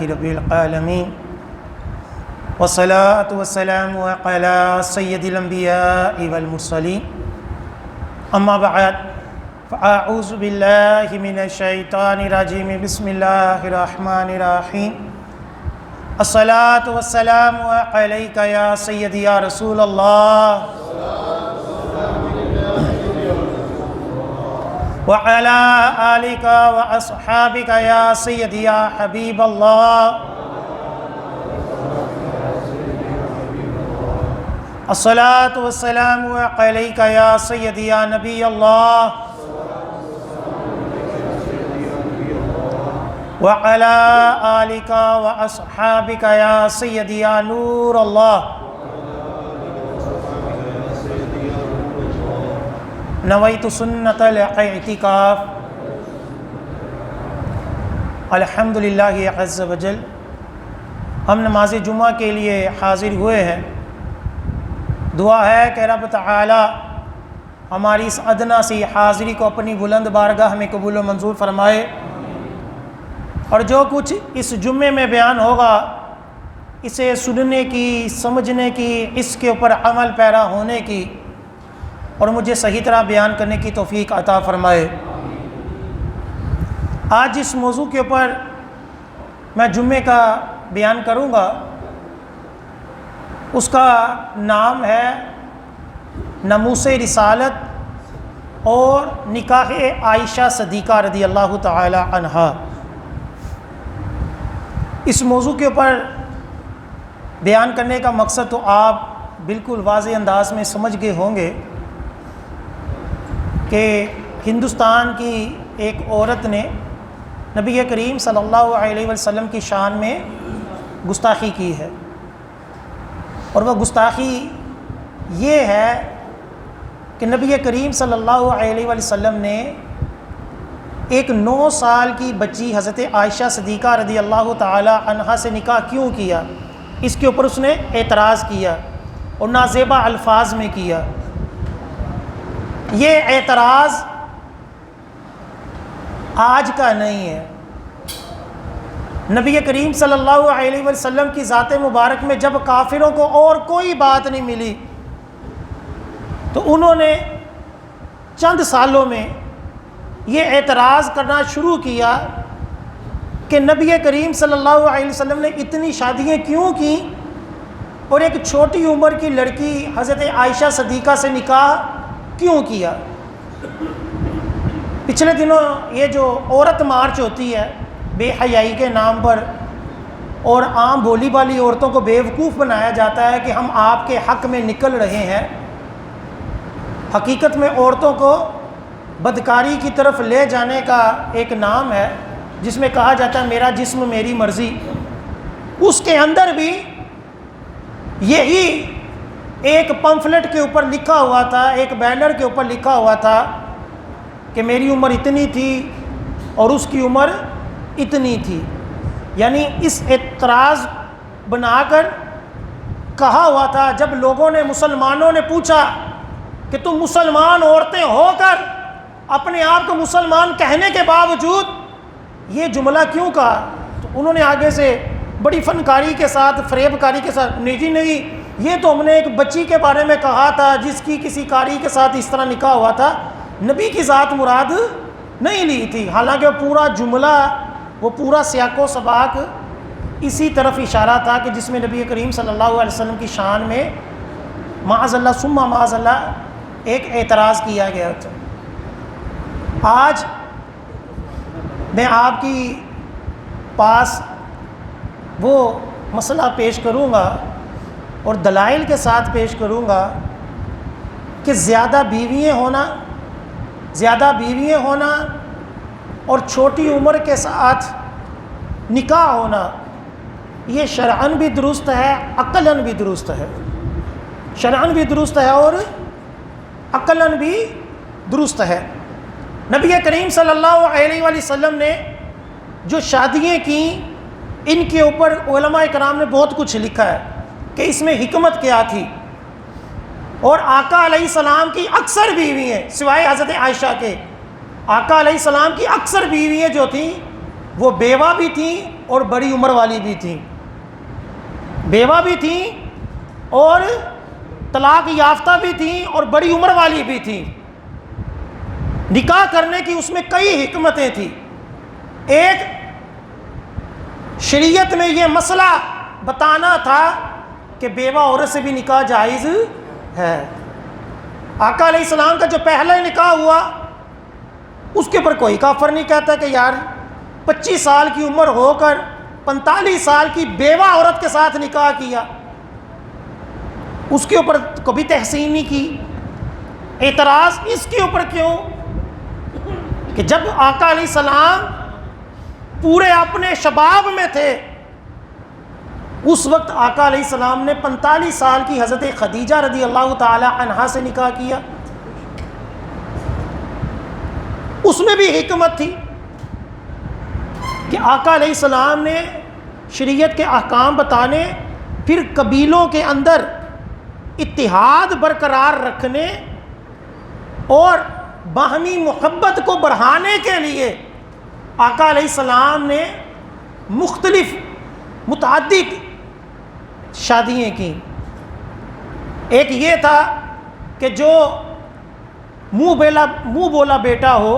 رب العالمین والصلاة والسلام علی سید الانبیاء والمرسلین اما بعد فاعوذ باللہ من الشیطان الرجیم بسم اللہ الرحمن الرحیم الصلاة والسلام علیک یا سیدی یا رسول اللہ وعلى آلك وأصحابك يا سيدي يا حبيب الله الصلاة والسلام عليك يا سيدي يا نبي الله وعلى آلك وأصحابك يا سيدي يا نور الله نویت سنت الاعتکاف الحمدللہ عز وجل ہم نماز جمعہ کے لیے حاضر ہوئے ہیں۔ دعا ہے کہ رب تعالی ہماری اس ادنا سی حاضری کو اپنی بلند بارگاہ میں قبول و منظور فرمائے، اور جو کچھ اس جمعے میں بیان ہوگا اسے سننے کی، سمجھنے کی، اس کے اوپر عمل پیرا ہونے کی اور مجھے صحیح طرح بیان کرنے کی توفیق عطا فرمائے۔ آج اس موضوع کے اوپر میں جمعے کا بیان کروں گا، اس کا نام ہے ناموس رسالت اور نکاح عائشہ صدیقہ رضی اللہ تعالی عنہا۔ اس موضوع کے اوپر بیان کرنے کا مقصد تو آپ بالکل واضح انداز میں سمجھ گئے ہوں گے کہ ہندوستان کی ایک عورت نے نبی کریم صلی اللہ علیہ وسلم کی شان میں گستاخی کی ہے، اور وہ گستاخی یہ ہے کہ نبی کریم صلی اللہ علیہ وسلم نے ایک 9 سال کی بچی حضرت عائشہ صدیقہ رضی اللہ تعالی عنہا سے نکاح کیوں کیا، اس کے اوپر اس نے اعتراض کیا اور نازیبا الفاظ میں کیا۔ یہ اعتراض آج کا نہیں ہے۔ نبی کریم صلی اللہ علیہ وسلم کی ذات مبارک میں جب کافروں کو اور کوئی بات نہیں ملی تو انہوں نے چند سالوں میں یہ اعتراض کرنا شروع کیا کہ نبی کریم صلی اللہ علیہ وسلم نے اتنی شادیاں کیوں کی اور ایک چھوٹی عمر کی لڑکی حضرت عائشہ صدیقہ سے نکاح کیوں کیا۔ پچھلے دنوں یہ جو عورت مارچ ہوتی ہے بے حیائی کے نام پر، اور عام بولی بالی عورتوں کو بیوقوف بنایا جاتا ہے کہ ہم آپ کے حق میں نکل رہے ہیں، حقیقت میں عورتوں کو بدکاری کی طرف لے جانے کا ایک نام ہے جس میں کہا جاتا ہے میرا جسم میری مرضی۔ اس کے اندر بھی یہی ایک پمفلٹ کے اوپر لکھا ہوا تھا، ایک بینر کے اوپر لکھا ہوا تھا کہ میری عمر اتنی تھی اور اس کی عمر اتنی تھی، یعنی اس اعتراض بنا کر کہا ہوا تھا۔ جب لوگوں نے، مسلمانوں نے پوچھا کہ تم مسلمان عورتیں ہو کر اپنے آپ کو مسلمان کہنے کے باوجود یہ جملہ کیوں کہا، تو انہوں نے آگے سے بڑی فنکاری کے ساتھ، فریب کاری کے ساتھ، نہیں، یہ تو ہم نے ایک بچی کے بارے میں کہا تھا جس کی کسی کاری کے ساتھ اس طرح نکاح ہوا تھا، نبی کی ذات مراد نہیں لی تھی۔ حالانکہ وہ پورا جملہ، وہ پورا سیاق و سباق اسی طرف اشارہ تھا کہ جس میں نبی کریم صلی اللہ علیہ وسلم کی شان میں معاذ اللہ ثم معاذ اللہ ایک اعتراض کیا گیا تھا۔ آج میں آپ کی پاس وہ مسئلہ پیش کروں گا اور دلائل کے ساتھ پیش کروں گا کہ زیادہ بیویاں ہونا اور چھوٹی عمر کے ساتھ نکاح ہونا یہ شرعاً بھی درست ہے، عقلاً بھی درست ہے۔ شرعاً بھی درست ہے اور عقلاً بھی درست ہے۔ نبی کریم صلی اللہ علیہ وسلم نے جو شادیاں کی ان کے اوپر علماء کرام نے بہت کچھ لکھا ہے کہ اس میں حکمت کیا تھی، اور آقا علیہ السلام کی اکثر بیویاں سوائے حضرت عائشہ کے، آقا علیہ السلام کی اکثر بیویاں جو تھیں وہ بیوہ بھی تھیں اور بڑی عمر والی بھی تھیں، بیوہ بھی تھیں اور طلاق یافتہ بھی تھیں اور بڑی عمر والی بھی تھیں۔ نکاح کرنے کی اس میں کئی حکمتیں تھیں۔ ایک، شریعت میں یہ مسئلہ بتانا تھا کہ بیوہ عورت سے بھی نکاح جائز ہے۔ آقا علیہ السلام کا جو پہلا نکاح ہوا اس کے اوپر کوئی کافر نہیں کہتا کہ یار 25 سال کی عمر ہو کر 45 سال کی بیوہ عورت کے ساتھ نکاح کیا، اس کے اوپر کبھی تحسین نہیں کی۔ اعتراض اس کے اوپر کیوں کہ جب آقا علیہ السلام پورے اپنے شباب میں تھے، اس وقت آقا علیہ السلام نے 45 سال کی حضرت خدیجہ رضی اللہ تعالی عنہا سے نکاح کیا۔ اس میں بھی حکمت تھی کہ آقا علیہ السلام نے شریعت کے احکام بتانے، پھر قبیلوں کے اندر اتحاد برقرار رکھنے اور باہمی محبت کو بڑھانے کے لیے آقا علیہ السلام نے متعدد شادیاں کی۔ ایک یہ تھا کہ جو منہ بولا بیٹا ہو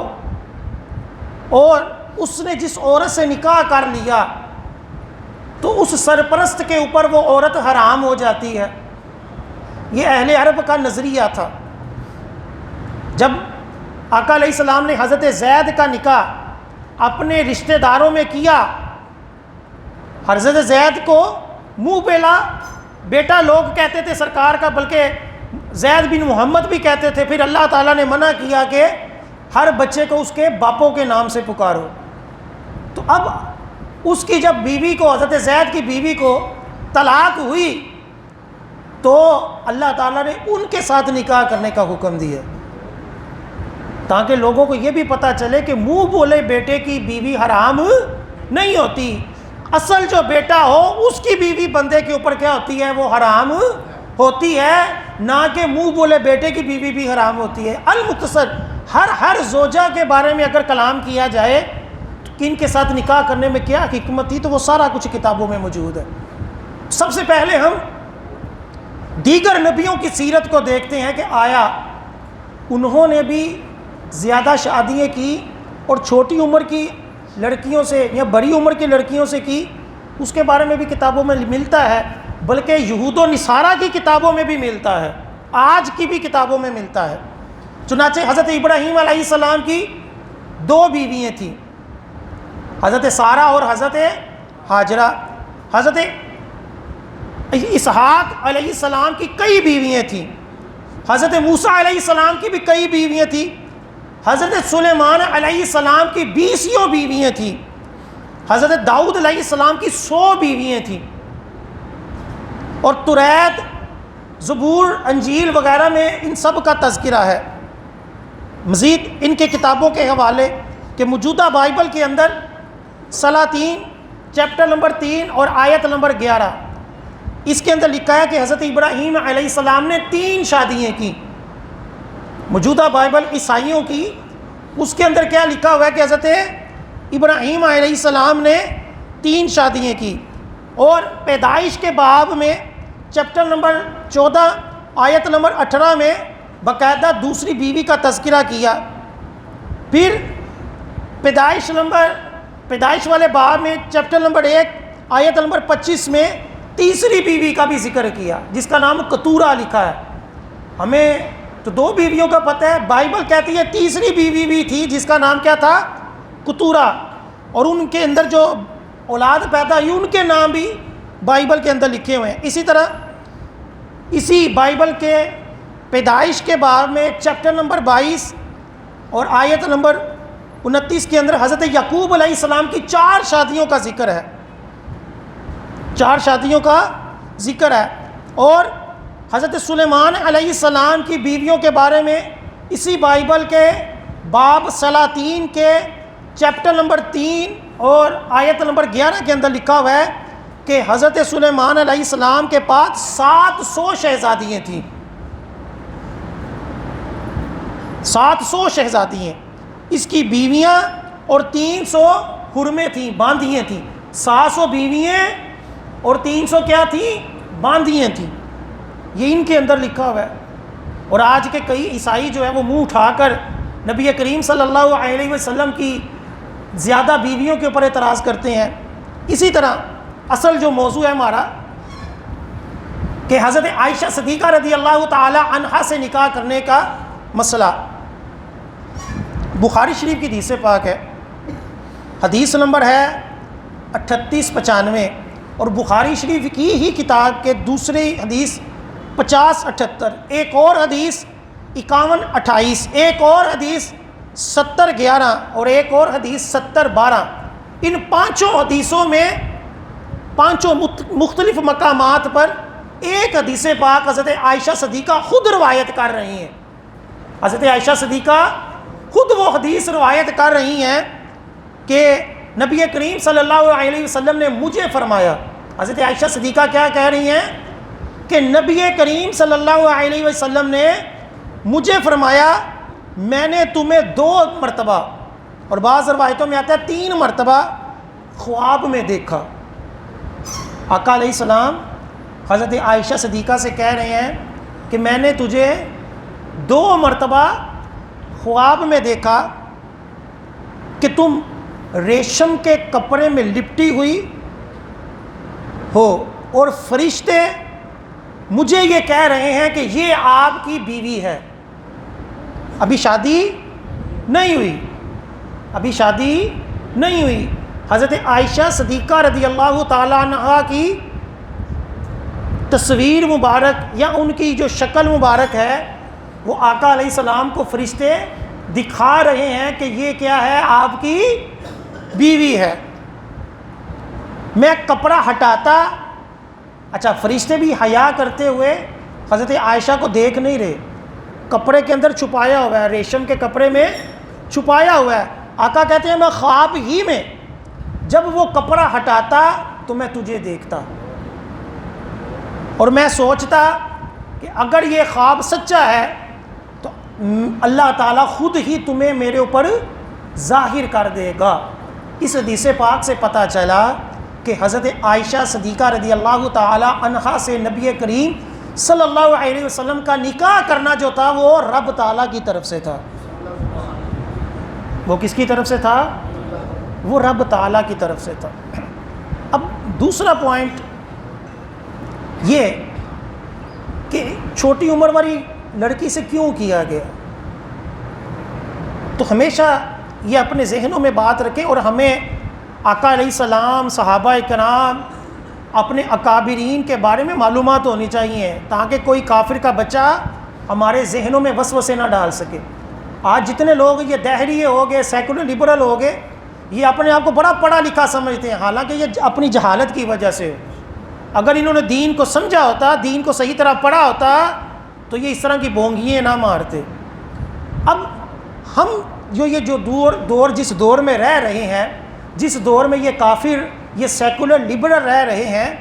اور اس نے جس عورت سے نکاح کر لیا تو اس سرپرست کے اوپر وہ عورت حرام ہو جاتی ہے۔ یہ اہل عرب کا نظریہ تھا۔ جب آقا علیہ السلام نے حضرت زید کا نکاح اپنے رشتہ داروں میں کیا، حضرت زید کو منہ بولا بیٹا لوگ کہتے تھے سرکار کا، بلکہ زید بن محمد بھی کہتے تھے۔ پھر اللہ تعالیٰ نے منع کیا کہ ہر بچے کو اس کے باپوں کے نام سے پکارو۔ تو اب اس کی جب بیوی کو، حضرت زید کی بیوی کو طلاق ہوئی تو اللہ تعالیٰ نے ان کے ساتھ نکاح کرنے کا حکم دیا، تاکہ لوگوں کو یہ بھی پتہ چلے کہ منہ بولے بیٹے کی بیوی حرام نہیں ہوتی، اصل جو بیٹا ہو اس کی بیوی بندے کے اوپر کیا ہوتی ہے، وہ حرام ہوتی ہے، نہ کہ منہ بولے بیٹے کی بیوی بھی حرام ہوتی ہے۔ المختصر ہر زوجہ کے بارے میں اگر کلام کیا جائے کہ ان کے ساتھ نکاح کرنے میں کیا حکمت تھی تو وہ سارا کچھ کتابوں میں موجود ہے۔ سب سے پہلے ہم دیگر نبیوں کی سیرت کو دیکھتے ہیں کہ آیا انہوں نے بھی زیادہ شادیاں کی اور چھوٹی عمر کی لڑکیوں سے یا بڑی عمر کی لڑکیوں سے کی؟ اس کے بارے میں بھی کتابوں میں ملتا ہے، بلکہ یہود و نصارہ کی کتابوں میں بھی ملتا ہے، آج کی بھی کتابوں میں ملتا ہے۔ چنانچہ حضرت ابراہیم علیہ السلام کی 2 بیویاں تھیں، حضرت سارہ اور حضرت ہاجرہ۔ حضرت اسحاق علیہ السلام کی کئی بیویاں تھیں، حضرت موسیٰ علیہ السلام کی بھی کئی بیویاں تھیں، حضرت سلیمان علیہ السلام کی 20 بیویاں تھیں، حضرت داؤد علیہ السلام کی 100 بیویاں تھیں، اور توریت، زبور، انجیل وغیرہ میں ان سب کا تذکرہ ہے۔ مزید ان کے کتابوں کے حوالے کہ موجودہ بائبل کے اندر سلاطین چیپٹر نمبر 3 اور آیت نمبر 11، اس کے اندر لکھا ہے کہ حضرت ابراہیم علیہ السلام نے 3 شادیاں کی۔ موجودہ بائبل عیسائیوں کی، اس کے اندر کیا لکھا ہوا ہے کہ حضرت ابراہیم علیہ السلام نے 3 شادیاں کی، اور پیدائش کے باب میں چیپٹر نمبر 14 آیت نمبر 18 میں باقاعدہ دوسری بیوی کا تذکرہ کیا۔ پھر پیدائش والے باب میں چیپٹر نمبر 1 آیت نمبر 25 میں تیسری بیوی کا بھی ذکر کیا، جس کا نام کتورہ لکھا ہے۔ ہمیں تو 2 بیویوں کا پتہ ہے، بائبل کہتی ہے تیسری بیوی بھی تھی جس کا نام کیا تھا، کتورہ، اور ان کے اندر جو اولاد پیدا ہوئی ان کے نام بھی بائبل کے اندر لکھے ہوئے ہیں۔ اسی طرح اسی بائبل کے پیدائش کے باب میں چیپٹر نمبر 22 اور آیت نمبر 29 کے اندر حضرت یعقوب علیہ السلام کی 4 شادیوں کا ذکر ہے، 4 شادیوں کا ذکر ہے۔ اور حضرت سلیمان علیہ السلام کی بیویوں کے بارے میں اسی بائبل کے باب سلاطین کے چیپٹر نمبر 3 اور آیت نمبر 11 کے اندر لکھا ہوا ہے کہ حضرت سلیمان علیہ السلام کے پاس 700 شہزادیاں تھیں، 700 شہزادیاں، اس کی بیویاں اور 300 حرمیں تھیں، باندیاں تھیں۔ 700 بیویاں اور 300 کیا تھیں؟ باندیاں تھیں. یہ ان کے اندر لکھا ہوا ہے. اور آج کے کئی عیسائی جو ہے وہ منہ اٹھا کر نبی کریم صلی اللہ علیہ وسلم کی زیادہ بیویوں کے اوپر اعتراض کرتے ہیں. اسی طرح اصل جو موضوع ہے ہمارا کہ حضرت عائشہ صدیقہ رضی اللہ تعالی عنہا سے نکاح کرنے کا مسئلہ. بخاری شریف کی حدیث پاک ہے, حدیث نمبر ہے 3895, اور بخاری شریف کی ہی کتاب کے دوسری حدیث 5078, ایک اور حدیث 5128, ایک اور حدیث 7011 اور ایک اور حدیث 7012. ان پانچوں حدیثوں میں پانچوں مختلف مقامات پر ایک حدیث پاک حضرت عائشہ صدیقہ خود روایت کر رہی ہیں. حضرت عائشہ صدیقہ خود وہ حدیث روایت کر رہی ہیں کہ نبی کریم صلی اللہ علیہ وسلم نے مجھے فرمایا. حضرت عائشہ صدیقہ کیا کہہ رہی ہیں کہ نبی کریم صلی اللہ علیہ وسلم نے مجھے فرمایا میں نے تمہیں 2 مرتبہ اور بعض روایتوں میں آتا ہے 3 مرتبہ خواب میں دیکھا. آقا علیہ السلام حضرت عائشہ صدیقہ سے کہہ رہے ہیں کہ میں نے تجھے 2 مرتبہ خواب میں دیکھا کہ تم ریشم کے کپڑے میں لپٹی ہوئی ہو اور فرشتے مجھے یہ کہہ رہے ہیں کہ یہ آپ کی بیوی ہے. ابھی شادی نہیں ہوئی, ابھی شادی نہیں ہوئی. حضرت عائشہ صدیقہ رضی اللہ تعالیٰ عنہا کی تصویر مبارک یا ان کی جو شکل مبارک ہے وہ آقا علیہ السلام کو فرشتے دکھا رہے ہیں کہ یہ کیا ہے, آپ کی بیوی ہے. میں کپڑا ہٹاتا, اچھا فرشتے بھی حیا کرتے ہوئے حضرت عائشہ کو دیکھ نہیں رہے, کپڑے کے اندر چھپایا ہوا ہے, ریشم کے کپڑے میں چھپایا ہوا ہے. آقا کہتے ہیں میں خواب ہی میں جب وہ کپڑا ہٹاتا تو میں تجھے دیکھتا اور میں سوچتا کہ اگر یہ خواب سچا ہے تو اللہ تعالیٰ خود ہی تمہیں میرے اوپر ظاہر کر دے گا. اس حدیث پاک سے پتہ چلا کہ حضرت عائشہ صدیقہ رضی اللہ تعالی عنہا سے نبی کریم صلی اللہ علیہ وسلم کا نکاح کرنا جو تھا وہ رب تعالیٰ کی طرف سے تھا. وہ کس کی طرف سے تھا؟ وہ رب تعالیٰ کی طرف سے تھا. اب دوسرا پوائنٹ یہ کہ چھوٹی عمر والی لڑکی سے کیوں کیا گیا, تو ہمیشہ یہ اپنے ذہنوں میں بات رکھیں اور ہمیں آقا علیہ السلام, صحابہ کرام, اپنے اکابرین کے بارے میں معلومات ہونی چاہیے تاکہ کوئی کافر کا بچہ ہمارے ذہنوں میں وسوسے نہ ڈال سکے. آج جتنے لوگ یہ دہریے ہو گئے, سیکولر لبرل ہو گئے, یہ اپنے آپ کو بڑا پڑھا لکھا سمجھتے ہیں, حالانکہ یہ اپنی جہالت کی وجہ سے. اگر انہوں نے دین کو سمجھا ہوتا, دین کو صحیح طرح پڑھا ہوتا تو یہ اس طرح کی بونگیاں نہ مارتے. اب ہم جو دور جس دور میں رہ رہے ہیں, جس دور میں یہ کافر, یہ سیکولر لبرل رہ رہے ہیں,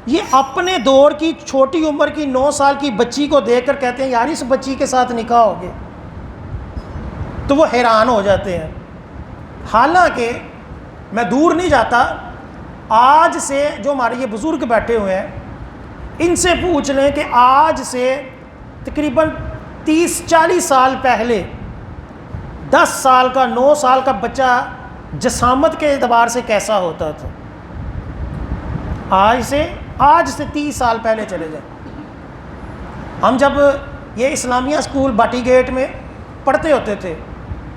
یہ اپنے دور کی چھوٹی عمر کی 9 سال کی بچی کو دیکھ کر کہتے ہیں یار اس بچی کے ساتھ نکاح ہو گیا, تو وہ حیران ہو جاتے ہیں. حالانکہ میں دور نہیں جاتا, آج سے جو ہمارے یہ بزرگ بیٹھے ہوئے ہیں ان سے پوچھ لیں کہ آج سے تقریباً 30-40 سال پہلے 10 سال کا 9 سال کا بچہ جسامت کے اعتبار سے کیسا ہوتا تھا. آج سے 30 سال پہلے چلے جائیں. ہم جب یہ اسلامیہ اسکول باٹی گیٹ میں پڑھتے ہوتے تھے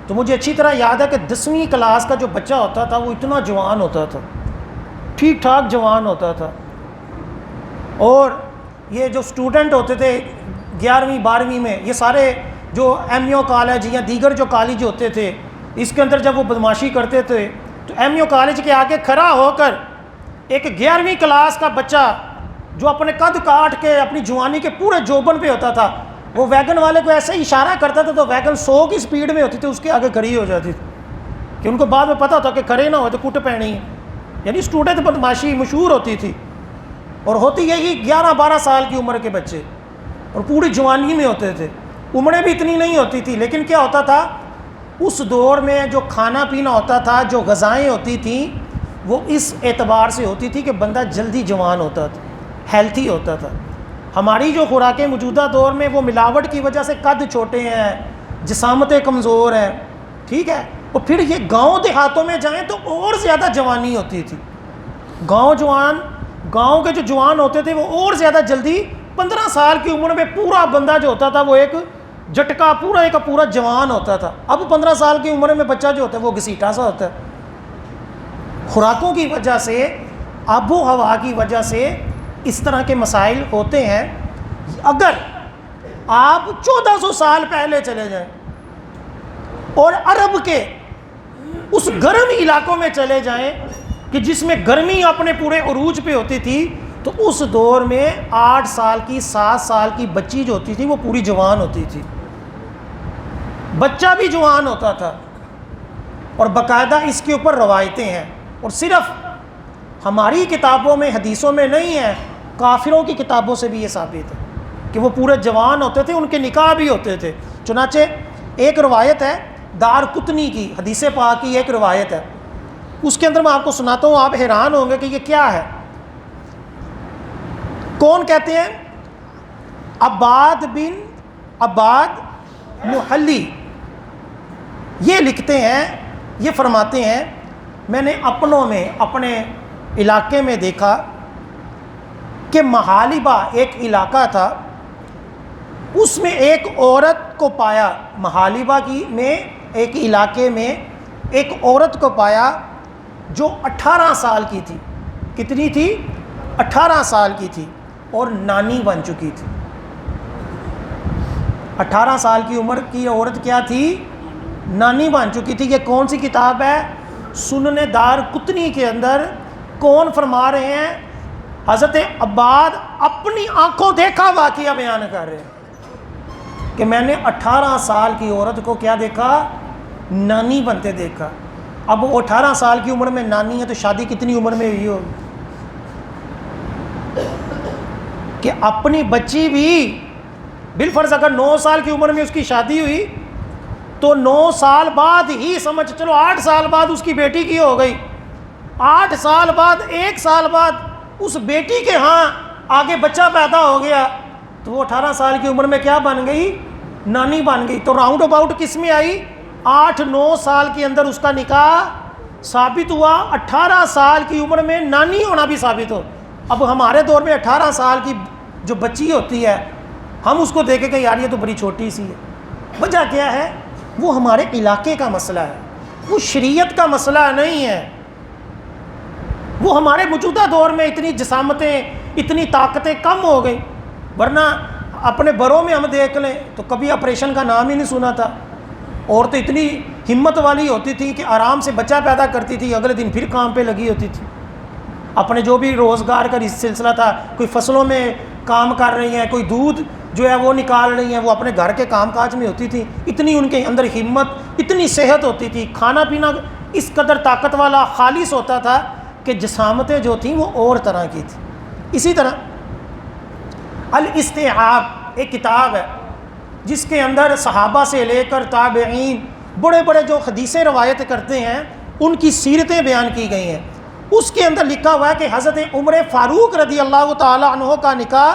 تو مجھے اچھی طرح یاد ہے کہ 10ویں کلاس کا جو بچہ ہوتا تھا وہ اتنا جوان ہوتا تھا, ٹھیک ٹھاک جوان ہوتا تھا. اور یہ جو اسٹوڈنٹ ہوتے تھے 11ویں 12ویں میں, یہ سارے جو ایم یو کالج یا دیگر جو کالج ہوتے تھے اس کے اندر جب وہ بدماشی کرتے تھے تو ایم یو کالج کے آگے کھڑا ہو کر ایک 11ویں کلاس کا بچہ جو اپنے قد کاٹ کے اپنی جوانی کے پورے جوبن پہ ہوتا تھا, وہ ویگن والے کو ایسے ہی اشارہ کرتا تھا تو ویگن 100 کی سپیڈ میں ہوتی تھی, اس کے آگے کھڑی ہو جاتی تھی کہ ان کو بعد میں پتہ ہوتا کہ کھڑے نہ ہو تو کٹ پینی ہے. یعنی اسٹوڈنٹ بدماشی مشہور ہوتی تھی, اور ہوتی یہی 11-12 سال کی عمر کے بچے, اور پوری جوانی میں ہوتے تھے. عمریں بھی اتنی نہیں ہوتی تھی, لیکن کیا ہوتا تھا اس دور میں جو کھانا پینا ہوتا تھا, جو غذائیں ہوتی تھیں وہ اس اعتبار سے ہوتی تھی کہ بندہ جلدی جوان ہوتا تھا، ہیلتھی ہوتا تھا۔ ہماری جو خوراکیں موجودہ دور میں وہ ملاوٹ کی وجہ سے قد چھوٹے ہیں، جسامتیں کمزور ہیں، ٹھیک ہے، اور پھر یہ گاؤں دیہاتوں میں جائیں تو اور زیادہ جوانی ہوتی تھی۔ گاؤں کے جو جوان ہوتے تھے وہ اور زیادہ جلدی 15 سال کی عمر میں پورا بندہ جو ہوتا تھا وہ ایک جٹکا پورا جوان ہوتا تھا۔ اب 15 سال کی عمر میں بچہ جو ہوتا ہے وہ گھسیٹا سا ہوتا ہے۔ خوراکوں کی وجہ سے، آب و ہوا کی وجہ سے اس طرح کے مسائل ہوتے ہیں۔ اگر آپ 1400 سال پہلے چلے جائیں اور عرب کے اس گرم علاقوں میں چلے جائیں کہ جس میں گرمی اپنے پورے عروج پہ ہوتی تھی، تو اس دور میں 8 سال کی 7 سال کی بچی جو ہوتی تھی وہ پوری جوان ہوتی تھی، بچہ بھی جوان ہوتا تھا، اور باقاعدہ اس کے اوپر روایتیں ہیں، اور صرف ہماری کتابوں میں حدیثوں میں نہیں ہے، کافروں کی کتابوں سے بھی یہ ثابت ہے کہ وہ پورے جوان ہوتے تھے، ان کے نکاح بھی ہوتے تھے۔ چنانچہ ایک روایت ہے دار قطنی کی، حدیث پاک کی ایک روایت ہے، اس کے اندر میں آپ کو سناتا ہوں، آپ حیران ہوں گے کہ یہ کیا ہے۔ کون کہتے ہیں؟ عباد بن محلی یہ لکھتے ہیں، یہ فرماتے ہیں، میں نے اپنے علاقے میں دیکھا کہ محالبہ ایک علاقہ تھا، اس میں ایک عورت کو پایا، محالبہ میں ایک علاقے میں ایک عورت کو پایا جو 18 سال کی تھی۔ کتنی تھی؟ 18 سال کی تھی، اور نانی بن چکی تھی۔ 18 سال کی عمر کی عورت کیا تھی؟ نانی بن چکی تھی۔ یہ کون سی کتاب ہے؟ سنن دار قطنی کے اندر کون فرما رہے ہیں؟ حضرت عباد اپنی آنکھوں دیکھا واقعہ بیان کر رہے ہیں کہ میں نے 18 سال کی عورت کو کیا دیکھا؟ نانی بنتے دیکھا۔ اب وہ 18 سال کی عمر میں نانی ہے تو شادی کتنی عمر میں ہوئی ہوگی کہ اپنی بچی بھی بالفرض اگر 9 سال کی عمر میں اس کی شادی ہوئی تو 9 سال بعد ہی سمجھ چلو 8 سال بعد اس کی بیٹی کی ہو گئی، 8 سال بعد 1 سال بعد اس بیٹی کے ہاں آگے بچہ پیدا ہو گیا، تو وہ 18 سال کی عمر میں کیا بن گئی؟ نانی بن گئی۔ تو راؤنڈ اباؤٹ کس میں آئی؟ 8-9 سال کے اندر اس کا نکاح ثابت ہوا، 18 سال کی عمر میں نانی ہونا بھی ثابت ہو۔ اب ہمارے دور میں 18 سال کی جو بچی ہوتی ہے ہم اس کو دیکھیں کہ یار یہ تو بڑی چھوٹی سی ہے۔ وجہ کیا ہے؟ وہ ہمارے علاقے کا مسئلہ ہے، وہ شریعت کا مسئلہ نہیں ہے۔ وہ ہمارے موجودہ دور میں اتنی جسامتیں، اتنی طاقتیں کم ہو گئی، ورنہ اپنے بروں میں ہم دیکھ لیں تو کبھی آپریشن کا نام ہی نہیں سنا تھا۔ عورتیں اتنی ہمت والی ہوتی تھی کہ آرام سے بچہ پیدا کرتی تھی، اگلے دن پھر کام پہ لگی ہوتی تھی، اپنے جو بھی روزگار کا سلسلہ تھا، کوئی فصلوں میں کام کر رہی ہیں، کوئی دودھ جو ہے وہ نکال رہی ہیں، وہ اپنے گھر کے کام کاج میں ہوتی تھی۔ اتنی ان کے اندر ہمت، اتنی صحت ہوتی تھی، کھانا پینا اس قدر طاقت والا خالص ہوتا تھا کہ جسامتیں جو تھیں وہ اور طرح کی تھیں۔ اسی طرح الاستیعاب ایک کتاب ہے جس کے اندر صحابہ سے لے کر تابعین بڑے بڑے جو حدیثیں روایت کرتے ہیں ان کی سیرتیں بیان کی گئی ہیں۔ اس کے اندر لکھا ہوا ہے کہ حضرت عمر فاروق رضی اللہ تعالی عنہ کا نکاح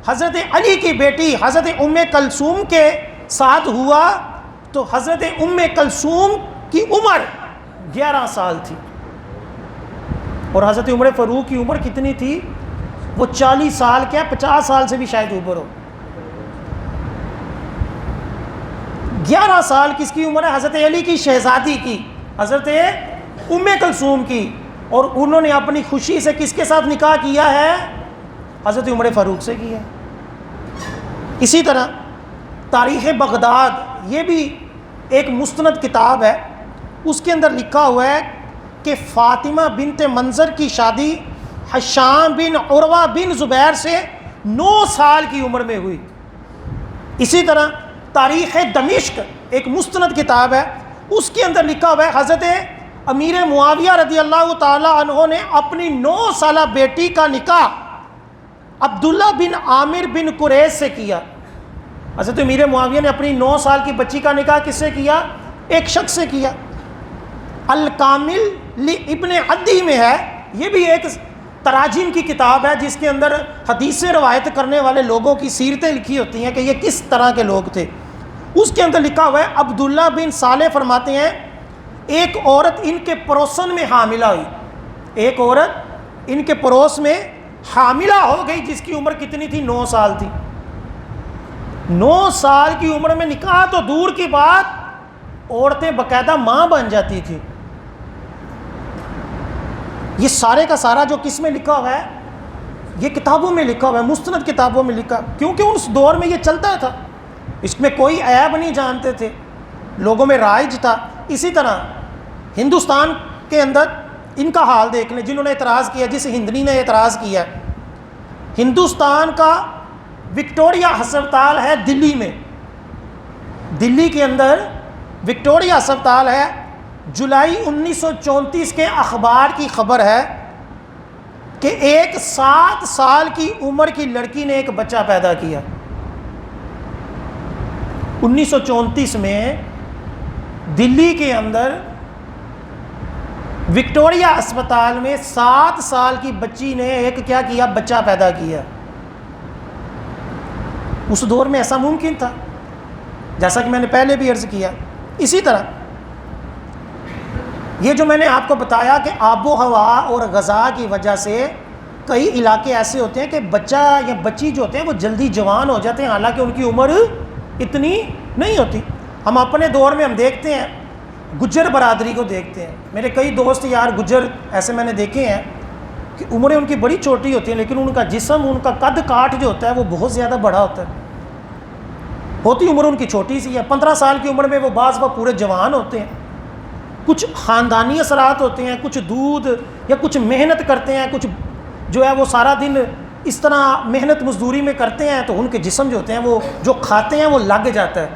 حضرت علی کی بیٹی حضرت ام کلثوم کے ساتھ ہوا، تو حضرت ام کلثوم کی عمر 11 سال تھی، اور حضرت عمر فاروق کی عمر کتنی تھی؟ وہ 40 سال کیا 50 سال سے بھی شاید اوپر ہو۔ 11 سال کس کی عمر ہے؟ حضرت علی کی شہزادی کی، حضرت ام کلثوم کی، اور انہوں نے اپنی خوشی سے کس کے ساتھ نکاح کیا ہے؟ حضرت عمر فاروق سے کیا۔ اسی طرح تاریخ بغداد یہ بھی ایک مستند کتاب ہے، اس کے اندر لکھا ہوا ہے کہ فاطمہ بنت منظر کی شادی حشام بن عروہ بن زبیر سے 9 سال کی عمر میں ہوئی۔ اسی طرح تاریخ دمشق ایک مستند کتاب ہے، اس کے اندر لکھا ہوا ہے حضرت امیر معاویہ رضی اللہ تعالی عنہ نے اپنی 9 سالہ بیٹی کا نکاح عبداللہ بن عامر بن قریظ سے کیا۔ حضرت امیر معاویہ نے اپنی 9 سال کی بچی کا نکاح کس سے کیا؟ ایک شخص سے کیا۔ الکامل ابن عدی میں ہے، یہ بھی ایک تراجم کی کتاب ہے جس کے اندر حدیثیں روایت کرنے والے لوگوں کی سیرتیں لکھی ہوتی ہیں کہ یہ کس طرح کے لوگ تھے۔ اس کے اندر لکھا ہوا ہے عبداللہ بن صالح فرماتے ہیں ایک عورت ان کے پڑوسن میں حاملہ ہوئی، ایک عورت ان کے پڑوس میں حاملہ ہو گئی جس کی عمر کتنی تھی؟ 9 سال تھی۔ 9 سال کی عمر میں نکاح تو دور کی بات، عورتیں باقاعدہ ماں بن جاتی تھی۔ یہ سارے کا سارا جو کس میں لکھا ہوا ہے؟ یہ کتابوں میں لکھا ہوا ہے، مستند کتابوں میں لکھا، کیونکہ اس دور میں یہ چلتا تھا، اس میں کوئی عیب نہیں جانتے تھے، لوگوں میں رائج تھا۔ اسی طرح ہندوستان کے اندر ان کا حال دیکھ لیں، جنہوں نے اعتراض کیا، جس ہندنی نے اعتراض کیا، ہندوستان کا وکٹوریہ ہسپتال ہے دلی میں، دلی کے اندر وکٹوریہ ہسپتال ہے، جولائی 1934 کے اخبار کی خبر ہے کہ ایک 7 سال کی عمر کی لڑکی نے ایک بچہ پیدا کیا۔ 1934 میں دلی کے اندر وکٹوریہ اسپتال میں 7 سال کی بچی نے ایک کیا کیا؟ بچہ پیدا کیا۔ اس دور میں ایسا ممکن تھا، جیسا کہ میں نے پہلے بھی عرض کیا۔ اسی طرح یہ جو میں نے آپ کو بتایا کہ آب و ہوا اور غذا کی وجہ سے کئی علاقے ایسے ہوتے ہیں کہ بچہ یا بچی جو ہوتے ہیں وہ جلدی جوان ہو جاتے ہیں، حالانکہ ان کی عمر اتنی نہیں ہوتی۔ ہم اپنے دور میں ہم دیکھتے ہیں، گجر برادری کو دیکھتے ہیں، میرے کئی دوست یار گجر ایسے میں نے دیکھے ہیں کہ عمریں ان کی بڑی چھوٹی ہوتی ہیں، لیکن ان کا جسم، ان کا قد کاٹ جو ہوتا ہے وہ بہت زیادہ بڑا ہوتا ہے، ہوتی عمر ان کی چھوٹی سی ہے۔ 15 سال کی عمر میں وہ بعض وہ پورے جوان ہوتے ہیں۔ کچھ خاندانی اثرات ہوتے ہیں، کچھ دودھ یا کچھ محنت کرتے ہیں، کچھ جو ہے وہ سارا دن اس طرح محنت مزدوری میں کرتے ہیں تو ان کے جسم جو ہوتے ہیں وہ جو کھاتے ہیں وہ لگ جاتا ہے،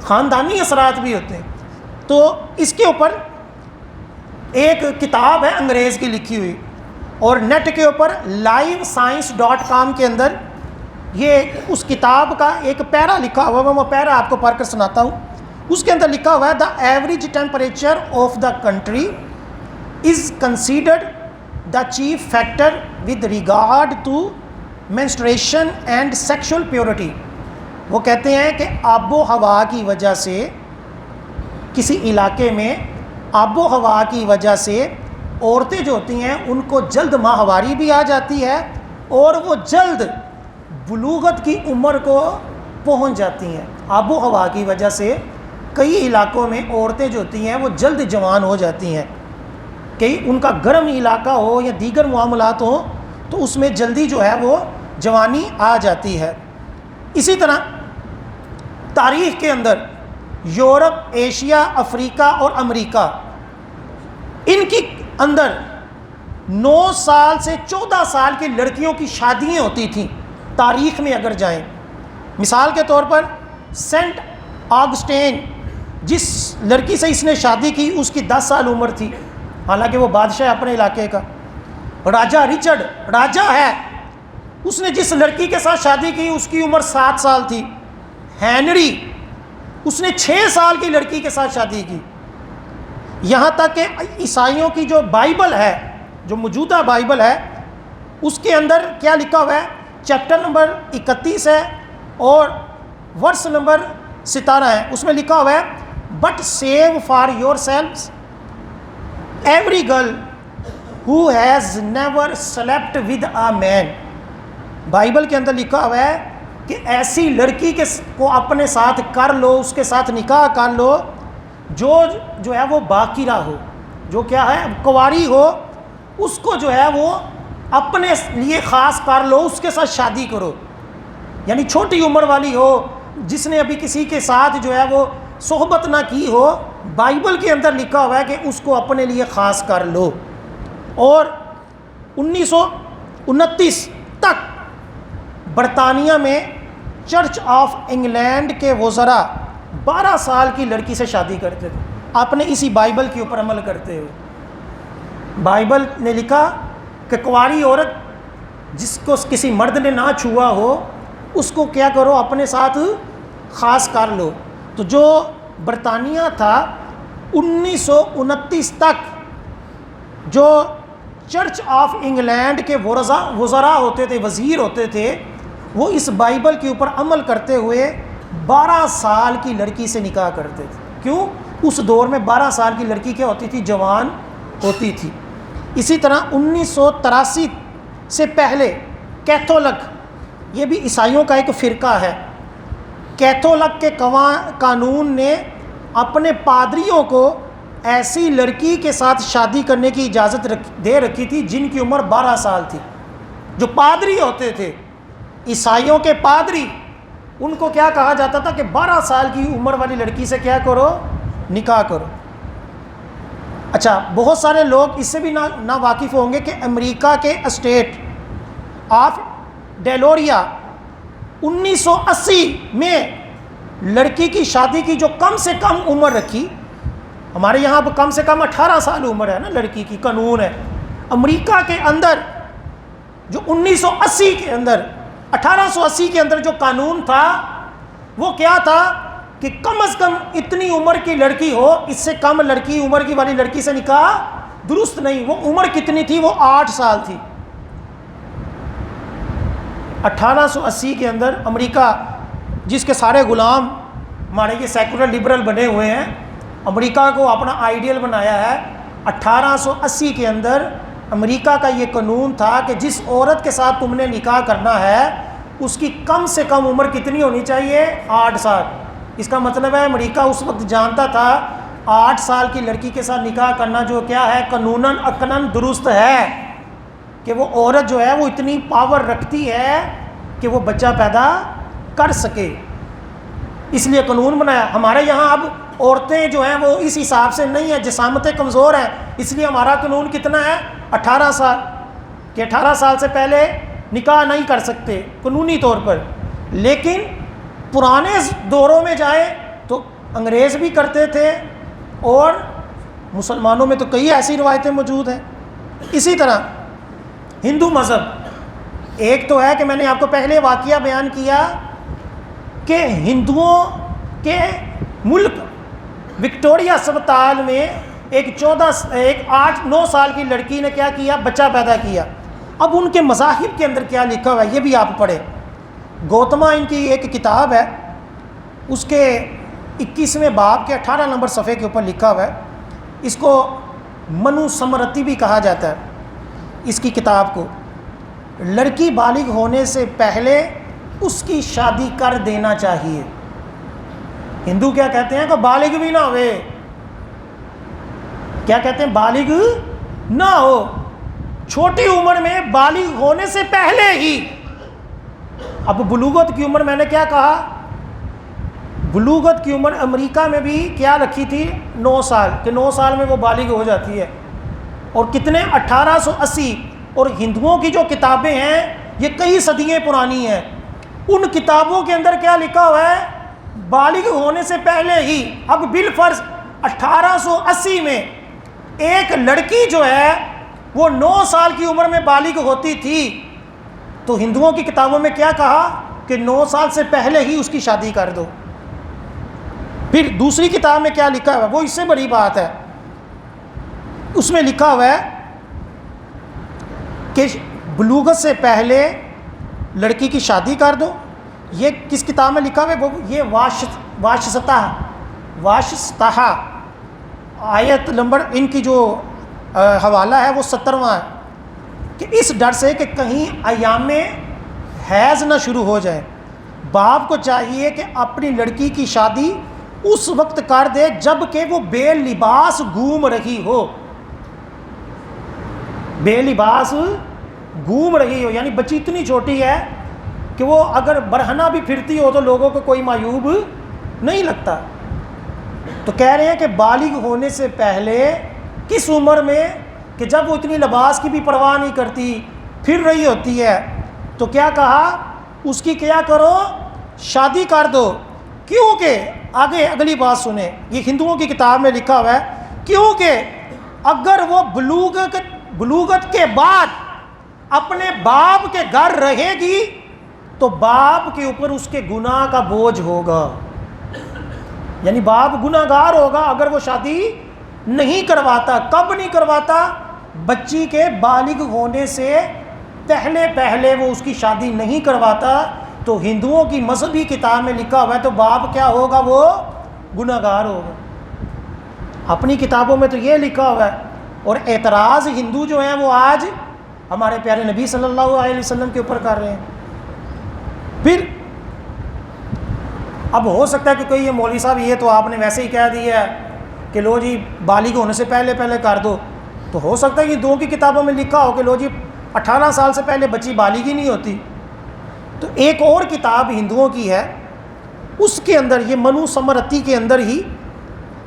خاندانی اثرات بھی ہوتے ہیں۔ تو اس کے اوپر ایک کتاب ہے انگریز کی لکھی ہوئی، اور نیٹ کے اوپر livescience.com کے اندر یہ اس کتاب کا ایک پیرا لکھا ہوا ہے، میں پیرا آپ کو پڑھ کر سناتا ہوں۔ اس کے اندر لکھا ہوا ہے the average temperature of the country is considered the chief factor with regard to menstruation and sexual puberty. وہ کہتے ہیں کہ آب و ہوا کی وجہ سے کسی علاقے میں آب و ہوا کی وجہ سے عورتیں جو ہوتی ہیں ان کو جلد ماہواری بھی آ جاتی ہے اور وہ جلد بلوغت کی عمر کو پہنچ جاتی ہیں۔ آب و ہوا کی وجہ سے کئی علاقوں میں عورتیں جو ہوتی ہیں وہ جلد جوان ہو جاتی ہیں، کئی ان کا گرم علاقہ ہو یا دیگر معاملات ہوں تو اس میں جلدی جو ہے وہ جوانی آ جاتی ہے۔ اسی طرح تاریخ کے اندر یورپ، ایشیا، افریقہ اور امریکہ، ان کی اندر 9 سال سے 14 سال کی لڑکیوں کی شادیاں ہوتی تھیں تاریخ میں اگر جائیں۔ مثال کے طور پر سینٹ آگسٹین، جس لڑکی سے اس نے شادی کی اس کی 10 سال عمر تھی، حالانکہ وہ بادشاہ ہے اپنے علاقے کا۔ راجہ رچرڈ راجہ ہے، اس نے جس لڑکی کے ساتھ شادی کی اس کی عمر 7 سال تھی۔ ہینری، اس نے 6 سال کی لڑکی کے ساتھ شادی کی۔ یہاں تک کہ عیسائیوں کی جو بائبل ہے، جو موجودہ بائبل ہے، اس کے اندر کیا لکھا ہوا ہے؟ چیپٹر نمبر 31 ہے اور ورس نمبر 17 ہے، اس میں لکھا ہوا ہے but save for yourselves every girl who has never slept with a man. Bible کے اندر لکھا ہوا ہے کہ ایسی لڑکی کو اپنے ساتھ کر لو، اس کے ساتھ نکاح کر لو جو ہے وہ باقرہ ہو، جو کیا ہے کنواری ہو، اس کو جو ہے وہ اپنے لیے خاص کر لو، اس کے ساتھ شادی کرو، یعنی چھوٹی عمر والی ہو جس نے ابھی کسی کے ساتھ جو ہے وہ صحبت نہ کی ہو، بائبل کے اندر لکھا ہوا ہے کہ اس کو اپنے لیے خاص کر لو۔ اور 1929 تک برطانیہ میں چرچ آف انگلینڈ کے وزراء 12 سال کی لڑکی سے شادی کرتے تھے، اپنے اسی بائبل کے اوپر عمل کرتے ہوئے۔ بائبل نے لکھا کہ کنواری عورت جس کو کسی مرد نے نہ چھوا ہو اس کو کیا کرو، اپنے ساتھ خاص کر لو۔ تو جو برطانیہ تھا 1929 تک جو چرچ آف انگلینڈ کے وزراء ہوتے تھے، وزیر ہوتے تھے، وہ اس بائبل کے اوپر عمل کرتے ہوئے 12 سال کی لڑکی سے نکاح کرتے تھے۔ کیوں؟ اس دور میں 12 سال کی لڑکی کیا ہوتی تھی؟ جوان ہوتی تھی۔ اسی طرح 1983 سے پہلے کیتھولک، یہ بھی عیسائیوں کا ایک فرقہ ہے، کیتھولک کے قانون نے اپنے پادریوں کو ایسی لڑکی کے ساتھ شادی کرنے کی اجازت دے رکھی تھی جن کی عمر 12 سال تھی۔ جو پادری ہوتے تھے، عیسائیوں کے پادری، ان کو کیا کہا جاتا تھا کہ 12 سال کی عمر والی لڑکی سے کیا کرو؟ نکاح کرو۔ اچھا، بہت سارے لوگ اس سے بھی نا واقف ہوں گے کہ امریکہ کے اسٹیٹ آف ڈیلوریا 1980 میں لڑکی کی شادی کی جو کم سے کم عمر رکھی، ہمارے یہاں کم سے کم 18 سال عمر ہے نا لڑکی کی، قانون ہے۔ امریکہ کے اندر جو 1980 کے اندر 1880 کے اندر جو قانون تھا وہ کیا تھا کہ کم از کم اتنی عمر کی لڑکی ہو، اس سے کم لڑکی عمر کی والی لڑکی سے نکاح درست نہیں۔ وہ عمر کتنی تھی؟ وہ 8 سال تھی۔ 1880 کے اندر امریکہ، جس کے سارے غلام ہمارے یہ سیکولر لبرل بنے ہوئے ہیں، امریکہ کو اپنا آئیڈیل بنایا ہے۔ 1880 کے اندر امریکہ کا یہ قانون تھا کہ جس عورت کے ساتھ تم نے نکاح کرنا ہے اس کی کم سے کم عمر کتنی ہونی چاہیے؟ 8 سال۔ اس کا مطلب ہے امریکہ اس وقت جانتا تھا 8 سال کی لڑکی کے ساتھ نکاح کرنا جو کیا ہے، قانوناً عقلاً درست ہے، کہ وہ عورت جو ہے وہ اتنی پاور رکھتی ہے کہ وہ بچہ پیدا کر سکے، اس لیے قانون بنایا۔ ہمارے یہاں اب عورتیں جو ہیں وہ اس حساب سے نہیں ہیں، جسامتیں کمزور ہیں، اس لیے ہمارا قانون کتنا ہے؟ 18 سال، کہ 18 سال سے پہلے نکاح نہیں کر سکتے قانونی طور پر۔ لیکن پرانے دوروں میں جائیں تو انگریز بھی کرتے تھے، اور مسلمانوں میں تو کئی ایسی روایتیں موجود ہیں۔ اسی طرح ہندو مذہب، ایک تو ہے کہ میں نے آپ کو پہلے واقعہ بیان کیا کہ ہندوؤں کے ملک وکٹوریا اسپتال میں ایک 8-9 سال کی لڑکی نے کیا کیا؟ بچہ پیدا کیا۔ اب ان کے مذاہب کے اندر کیا لکھا ہوا ہے یہ بھی آپ پڑھیں۔ گوتما ان کی ایک کتاب ہے، اس کے 21ویں باب کے 18 نمبر صفحے کے اوپر لکھا ہوا ہے، اس کو منو سمرتی بھی کہا جاتا ہے اس کی کتاب کو۔ لڑکی بالغ ہونے سے پہلے اس کی شادی کر دینا چاہیے۔ ہندو کیا کہتے ہیں کہ بالغ بھی نہ ہوئے، کیا کہتے ہیں؟ بالغ نہ ہو، چھوٹی عمر میں بالغ ہونے سے پہلے ہی۔ اب بلوغت کی عمر میں نے کیا کہا؟ بلوغت کی عمر امریکہ میں بھی کیا رکھی تھی؟ 9 سال، کہ 9 سال میں وہ بالغ ہو جاتی ہے۔ اور کتنے؟ 1880۔ اور ہندوؤں کی جو کتابیں ہیں یہ کئی صدیاں پرانی ہیں، ان کتابوں کے اندر کیا لکھا ہوا ہے؟ بالغ ہونے سے پہلے ہی۔ اب بالفرض 1880 میں ایک لڑکی جو ہے وہ 9 سال کی عمر میں بالغ ہوتی تھی، تو ہندوؤں کی کتابوں میں کیا کہا کہ 9 سال سے پہلے ہی اس کی شادی کر دو۔ پھر دوسری کتاب میں کیا لکھا ہوا ہے؟ وہ اس سے بڑی بات ہے، اس میں لکھا ہوا ہے کہ بلوغت سے پہلے لڑکی کی شادی کر دو۔ یہ کس کتاب میں لکھا ہوا ہے؟ وہ یہ واشستہ آیت نمبر، ان کی جو حوالہ ہے وہ 17واں ہے، کہ اس ڈر سے کہ کہیں ایام حیض نہ شروع ہو جائے، باپ کو چاہیے کہ اپنی لڑکی کی شادی اس وقت کر دے جب کہ وہ بے لباس گھوم رہی ہو۔ بے لباس گھوم رہی ہو یعنی بچی اتنی چھوٹی ہے کہ وہ اگر برہنہ بھی پھرتی ہو تو لوگوں کو کوئی معیوب نہیں لگتا۔ تو کہہ رہے ہیں کہ بالغ ہونے سے پہلے کس عمر میں؟ کہ جب وہ اتنی لباس کی بھی پرواہ نہیں کرتی، پھر رہی ہوتی ہے، تو کیا کہا؟ اس کی کیا کرو؟ شادی کر دو۔ کیونکہ آگے اگلی بات سنیں، یہ ہندوؤں کی کتاب میں لکھا ہوا ہے، کیونکہ اگر وہ بلوغت کے بعد اپنے باپ کے گھر رہے گی تو باپ کے اوپر اس کے گناہ کا بوجھ ہوگا، یعنی باپ گناہگار ہوگا اگر وہ شادی نہیں کرواتا۔ کب نہیں کرواتا؟ بچی کے بالغ ہونے سے پہلے وہ اس کی شادی نہیں کرواتا تو ہندوؤں کی مذہبی کتاب میں لکھا ہوا ہے تو باپ کیا ہوگا؟ وہ گناہگار ہوگا۔ اپنی کتابوں میں تو یہ لکھا ہوا ہے، اور اعتراض ہندو جو ہیں وہ آج ہمارے پیارے نبی صلی اللہ علیہ وسلم کے اوپر کر رہے ہیں۔ پھر اب ہو سکتا ہے کہ کوئی یہ مولوی صاحب یہ تو آپ نے ویسے ہی کہہ دیا ہے کہ لو جی بالغ ہونے سے پہلے کر دو، تو ہو سکتا ہے کہ دو کی کتابوں میں لکھا ہو کہ لو جی 18 سال سے پہلے بچی بالغ ہی نہیں ہوتی۔ تو ایک اور کتاب ہندوؤں کی ہے، اس کے اندر یہ منو سمرتی کے اندر ہی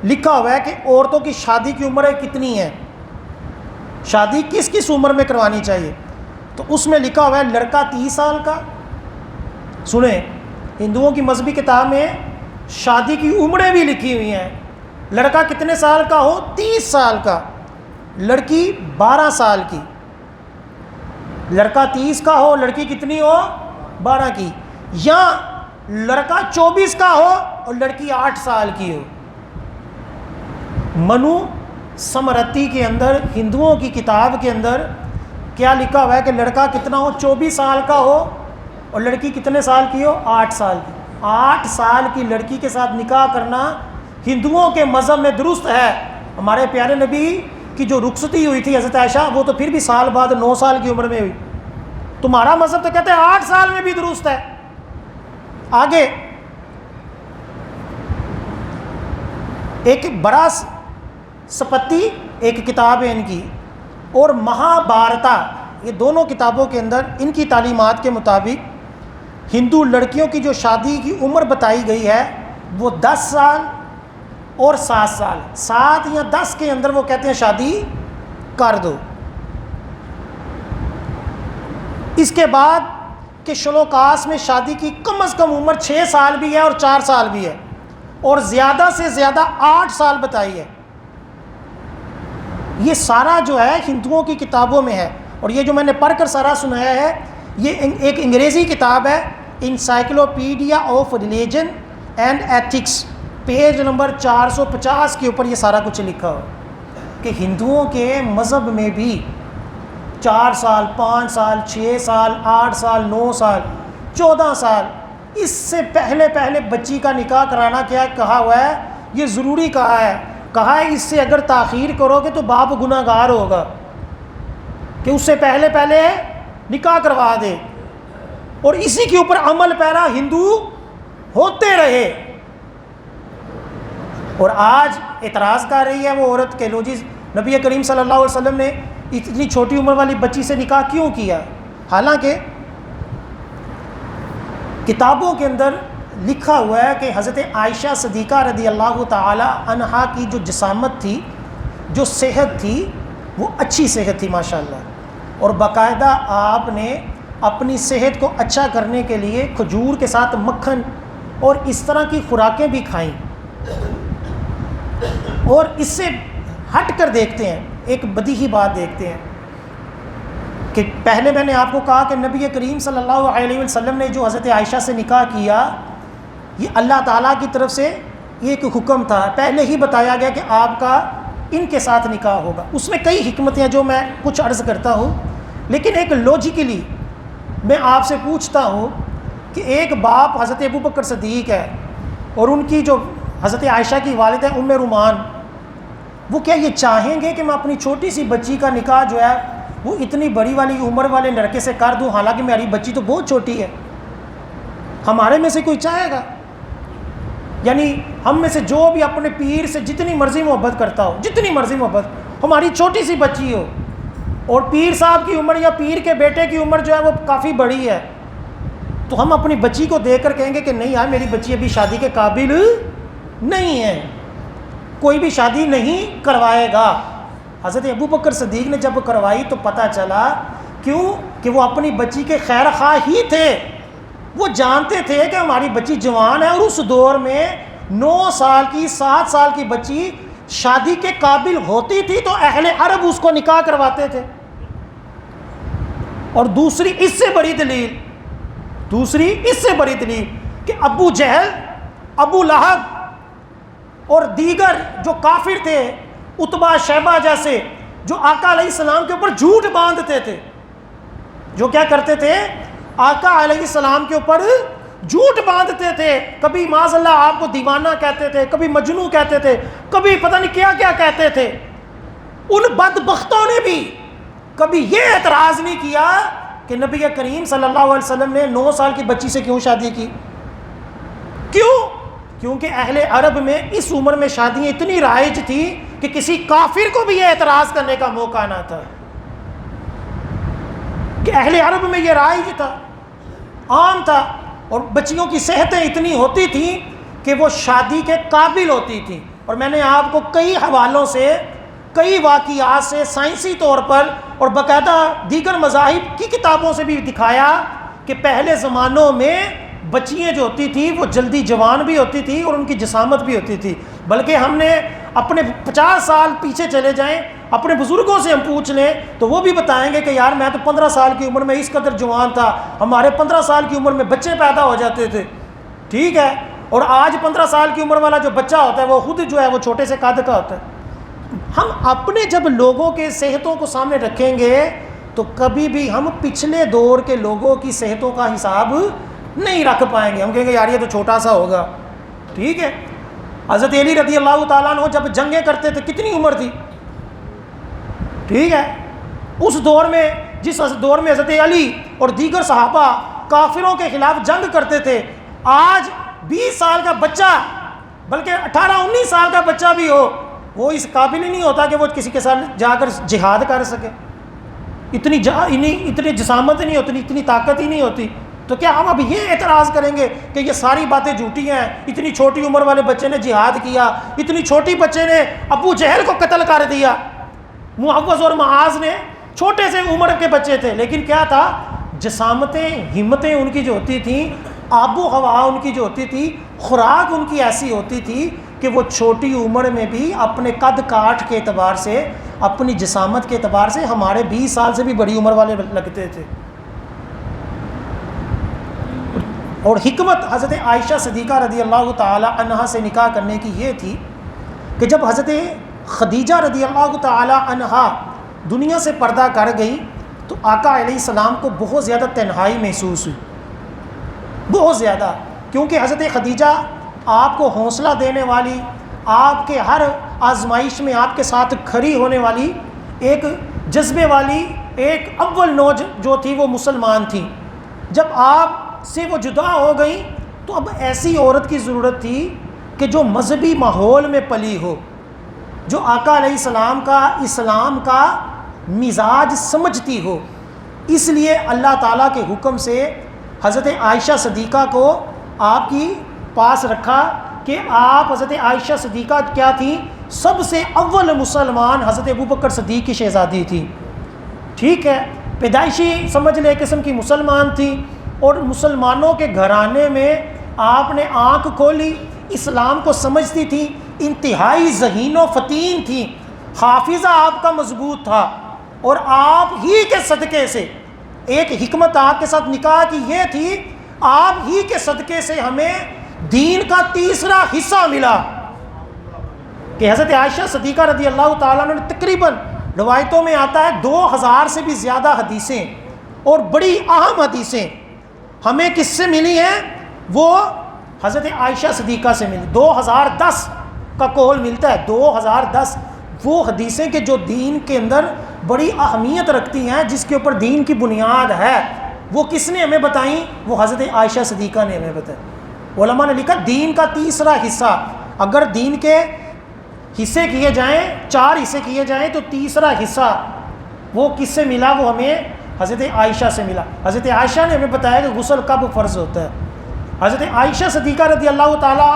لکھا ہوا ہے کہ عورتوں کی شادی کی عمر کتنی ہے، شادی کس کس عمر میں کروانی چاہیے۔ تو اس میں لکھا ہوا ہے لڑکا 30 سال کا، سنیں ہندوؤں کی مذہبی کتاب میں شادی کی عمریں بھی لکھی ہوئی ہیں، لڑکا کتنے سال کا ہو؟ 30 سال کا، لڑکی 12 سال کی، لڑکا 30 کا ہو، لڑکی کتنی ہو؟ 12 کی، یا لڑکا 24 کا ہو اور لڑکی 8 سال کی ہو۔ منو سمرتی کے اندر ہندوؤں کی کتاب کے اندر کیا لکھا ہوا ہے کہ لڑکا کتنا ہو؟ 24 سال کا ہو اور لڑکی کتنے سال کی ہو؟ 8 سال کی۔ 8 سال کی لڑکی کے ساتھ نکاح کرنا ہندوؤں کے مذہب میں درست ہے۔ ہمارے پیارے نبی کی جو رخصتی ہوئی تھی حضرت عائشہ، وہ تو پھر بھی سال بعد 9 سال کی عمر میں ہوئی، تمہارا مذہب تو کہتے ہیں 8 سال میں بھی درست ہے۔ آگے ایک بڑا سپتی ایک کتاب ہے ان کی، اور مہابھارتا، یہ دونوں کتابوں کے اندر ان کی تعلیمات کے مطابق ہندو لڑکیوں کی جو شادی کی عمر بتائی گئی ہے وہ 10 سال اور 7 سال، 7 یا 10 کے اندر وہ کہتے ہیں شادی کر دو۔ اس کے بعد کہ شلوکاس میں شادی کی کم از کم عمر 6 سال بھی ہے اور 4 سال بھی ہے، اور زیادہ سے زیادہ 8 سال بتائی ہے۔ یہ سارا جو ہے ہندوؤں کی کتابوں میں ہے، اور یہ جو میں نے پڑھ کر سارا سنایا ہے یہ ایک انگریزی کتاب ہے، encyclopedia of religion and ethics, page number 450 کے اوپر یہ سارا کچھ لکھا ہو کہ ہندوؤں کے مذہب میں بھی 4 سال، 5 سال، 6 سال، 8 سال، 9 سال، 14 سال، اس سے پہلے بچی کا نکاح کرانا کیا کہا ہوا ہے؟ یہ ضروری کہا ہے اس سے اگر تاخیر کرو گے تو باپ گناہگار ہوگا، کہ اس سے پہلے نکاح کروا دے، اور اسی کے اوپر عمل پیرا ہندو ہوتے رہے۔ اور آج اعتراض کر رہی ہے وہ عورت کہ لو جی نبی کریم صلی اللہ علیہ وسلم نے اتنی چھوٹی عمر والی بچی سے نکاح کیوں کیا؟ حالانکہ کتابوں کے اندر لکھا ہوا ہے کہ حضرت عائشہ صدیقہ رضی اللہ تعالی عنہا کی جو جسامت تھی، جو صحت تھی، وہ اچھی صحت تھی ماشاءاللہ، اور باقاعدہ آپ نے اپنی صحت کو اچھا کرنے کے لیے کھجور کے ساتھ مکھن اور اس طرح کی خوراکیں بھی کھائیں۔ اور اس سے ہٹ کر دیکھتے ہیں، ایک بدیہی بات دیکھتے ہیں کہ پہلے میں نے آپ کو کہا کہ نبی کریم صلی اللہ علیہ وسلم نے جو حضرت عائشہ سے نکاح کیا یہ اللہ تعالیٰ کی طرف سے ایک حکم تھا، پہلے ہی بتایا گیا کہ آپ کا ان کے ساتھ نکاح ہوگا۔ اس میں کئی حکمتیں ہیں جو میں کچھ عرض کرتا ہوں، لیکن ایک لوجیکلی میں آپ سے پوچھتا ہوں کہ ایک باپ حضرت ابوبکر صدیق ہے اور ان کی جو حضرت عائشہ کی والدہ ام رومان، وہ کیا یہ چاہیں گے کہ میں اپنی چھوٹی سی بچی کا نکاح جو ہے وہ اتنی بڑی والی عمر والے لڑکے سے کر دوں، حالانکہ میری بچی تو بہت چھوٹی ہے؟ ہمارے میں سے کوئی چاہے گا؟ یعنی ہم میں سے جو بھی اپنے پیر سے جتنی مرضی محبت کرتا ہو، جتنی مرضی محبت، ہماری چھوٹی سی بچی ہو اور پیر صاحب کی عمر یا پیر کے بیٹے کی عمر جو ہے وہ کافی بڑی ہے، تو ہم اپنی بچی کو دیکھ کر کہیں گے کہ نہیں یار میری بچی ابھی شادی کے قابل نہیں ہے، کوئی بھی شادی نہیں کروائے گا۔ حضرت ابوبکر صدیق نے جب کروائی تو پتہ چلا کیوں کہ وہ اپنی بچی کے خیر خواہ ہی تھے، وہ جانتے تھے کہ ہماری بچی جوان ہے، اور اس دور میں 9 سال کی 7 سال کی بچی شادی کے قابل ہوتی تھی تو اہل عرب اس کو نکاح کرواتے تھے۔ اور دوسری اس سے بڑی دلیل کہ ابو جہل، ابو لہب اور دیگر جو کافر تھے، عتبہ شیبہ جیسے، جو آقا علیہ السلام کے اوپر جھوٹ باندھتے تھے، جو کیا کرتے تھے، آقا علیہ السلام کے اوپر جھوٹ باندھتے تھے، کبھی معاذ اللہ آپ کو دیوانہ کہتے تھے، کبھی مجنون کہتے تھے، کبھی پتہ نہیں کیا کیا کہتے تھے. ان بدبختوں نے بھی کبھی یہ اعتراض نہیں کیا کہ نبی کریم صلی اللہ علیہ وسلم نے 9 سال کی بچی سے کیوں شادی کی. کیوں؟ کیونکہ اہل عرب میں اس عمر میں شادیاں اتنی رائج تھی کہ کسی کافر کو بھی یہ اعتراض کرنے کا موقع نہ تھا، کہ اہل عرب میں یہ رائج تھا، عام تھا. اور بچیوں کی صحتیں اتنی ہوتی تھیں کہ وہ شادی کے قابل ہوتی تھیں. اور میں نے آپ کو کئی حوالوں سے، کئی واقعات سے، سائنسی طور پر اور باقاعدہ دیگر مذاہب کی کتابوں سے بھی دکھایا کہ پہلے زمانوں میں بچیاں جو ہوتی تھیں وہ جلدی جوان بھی ہوتی تھی اور ان کی جسامت بھی ہوتی تھی. بلکہ ہم نے اپنے 50 سال پیچھے چلے جائیں، اپنے بزرگوں سے ہم پوچھ لیں تو وہ بھی بتائیں گے کہ یار میں تو 15 سال کی عمر میں اس قدر جوان تھا، ہمارے 15 سال کی عمر میں بچے پیدا ہو جاتے تھے. ٹھیک ہے، اور آج 15 سال کی عمر والا جو بچہ ہوتا ہے وہ خود جو ہے وہ چھوٹے سے قد کا ہوتا ہے. ہم اپنے جب لوگوں کے صحتوں کو سامنے رکھیں گے تو کبھی بھی ہم پچھلے دور کے لوگوں کی صحتوں کا حساب نہیں رکھ پائیں گے. ہم کہیں گے یار یہ تو چھوٹا سا ہوگا. ٹھیک ہے، حضرت علی رضی اللہ تعالیٰ عنہ جب جنگیں کرتے تھے کتنی عمر تھی؟ ٹھیک ہے، اس دور میں، جس دور میں حضرت علی اور دیگر صحابہ کافروں کے خلاف جنگ کرتے تھے، آج 20 سال کا بچہ، بلکہ 18-19 سال کا بچہ بھی ہو، وہ اس قابل ہی نہیں ہوتا کہ وہ کسی کے ساتھ جا کر جہاد کر سکے. اتنی جسامت نہیں ہوتی، اتنی طاقت ہی نہیں ہوتی. تو کیا ہم اب یہ اعتراض کریں گے کہ یہ ساری باتیں جھوٹی ہیں؟ اتنی چھوٹی عمر والے بچے نے جہاد کیا، اتنی چھوٹی بچے نے ابو جہل کو قتل کر دیا. معوذ اور معاذ نے چھوٹے سے عمر کے بچے تھے، لیکن کیا تھا، جسامتیں، ہمتیں ان کی جو ہوتی تھیں، آب و ہوا ان کی جو ہوتی تھی، خوراک ان کی ایسی ہوتی تھی کہ وہ چھوٹی عمر میں بھی اپنے قد کاٹ کے اعتبار سے، اپنی جسامت کے اعتبار سے ہمارے 20 سال سے بھی بڑی عمر والے لگتے تھے. اور حکمت حضرت عائشہ صدیقہ رضی اللہ تعالی عنہا سے نکاح کرنے کی یہ تھی کہ جب حضرت خدیجہ رضی اللہ تعالی عنہا دنیا سے پردہ کر گئی تو آقا علیہ السلام کو بہت زیادہ تنہائی محسوس ہوئی، بہت زیادہ. کیونکہ حضرت خدیجہ آپ کو حوصلہ دینے والی، آپ کے ہر آزمائش میں آپ کے ساتھ کھڑی ہونے والی، ایک جذبے والی، ایک اول نوج جو تھی وہ مسلمان تھی. جب آپ سے وہ جدا ہو گئی تو اب ایسی عورت کی ضرورت تھی کہ جو مذہبی ماحول میں پلی ہو، جو آقا علیہ السلام کا، اسلام کا مزاج سمجھتی ہو. اس لیے اللہ تعالیٰ کے حکم سے حضرت عائشہ صدیقہ کو آپ کی پاس رکھا کہ آپ، حضرت عائشہ صدیقہ کیا تھی، سب سے اول مسلمان حضرت ابوبکر صدیق کی شہزادی تھی. ٹھیک ہے، پیدائشی سمجھ لے قسم کی مسلمان تھی، اور مسلمانوں کے گھرانے میں آپ نے آنکھ کھولی، اسلام کو سمجھتی تھی، انتہائی ذہین و فطین تھی، حافظہ آپ کا مضبوط تھا. اور آپ ہی کے صدقے سے ایک حکمت آپ کے ساتھ نکاح کی یہ تھی، آپ ہی کے صدقے سے ہمیں دین کا تیسرا حصہ ملا. کہ حضرت عائشہ صدیقہ رضی اللہ تعالیٰ عنہ نے تقریباً روایتوں میں آتا ہے 2000 سے بھی زیادہ حدیثیں اور بڑی اہم حدیثیں ہمیں کس سے ملی ہیں؟ وہ حضرت عائشہ صدیقہ سے ملی. 2010 کا قول ملتا ہے، 2010 وہ حدیثیں کہ جو دین کے اندر بڑی اہمیت رکھتی ہیں، جس کے اوپر دین کی بنیاد ہے، وہ کس نے ہمیں بتائیں؟ وہ حضرت عائشہ صدیقہ نے ہمیں بتائی. علماء نے لکھا دین کا تیسرا حصہ، اگر دین کے حصے کیے جائیں، 4 حصے کیے جائیں تو تیسرا حصہ وہ کس سے ملا؟ وہ ہمیں حضرت عائشہ سے ملا. حضرت عائشہ نے ہمیں بتایا کہ غسل کب فرض ہوتا ہے. حضرت عائشہ صدیقہ رضی اللہ تعالی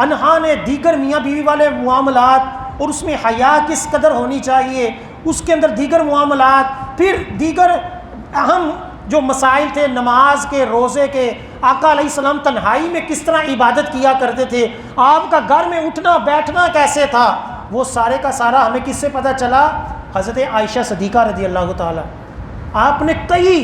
عنہا نے دیگر میاں بیوی والے معاملات اور اس میں حیا کس قدر ہونی چاہیے، اس کے اندر دیگر معاملات، پھر دیگر اہم جو مسائل تھے، نماز کے، روزے کے، آقا علیہ السلام تنہائی میں کس طرح عبادت کیا کرتے تھے، آپ کا گھر میں اٹھنا بیٹھنا کیسے تھا، وہ سارے کا سارا ہمیں کس سے پتہ چلا؟ حضرت عائشہ صدیقہ رضی اللہ تعالی. آپ نے کئی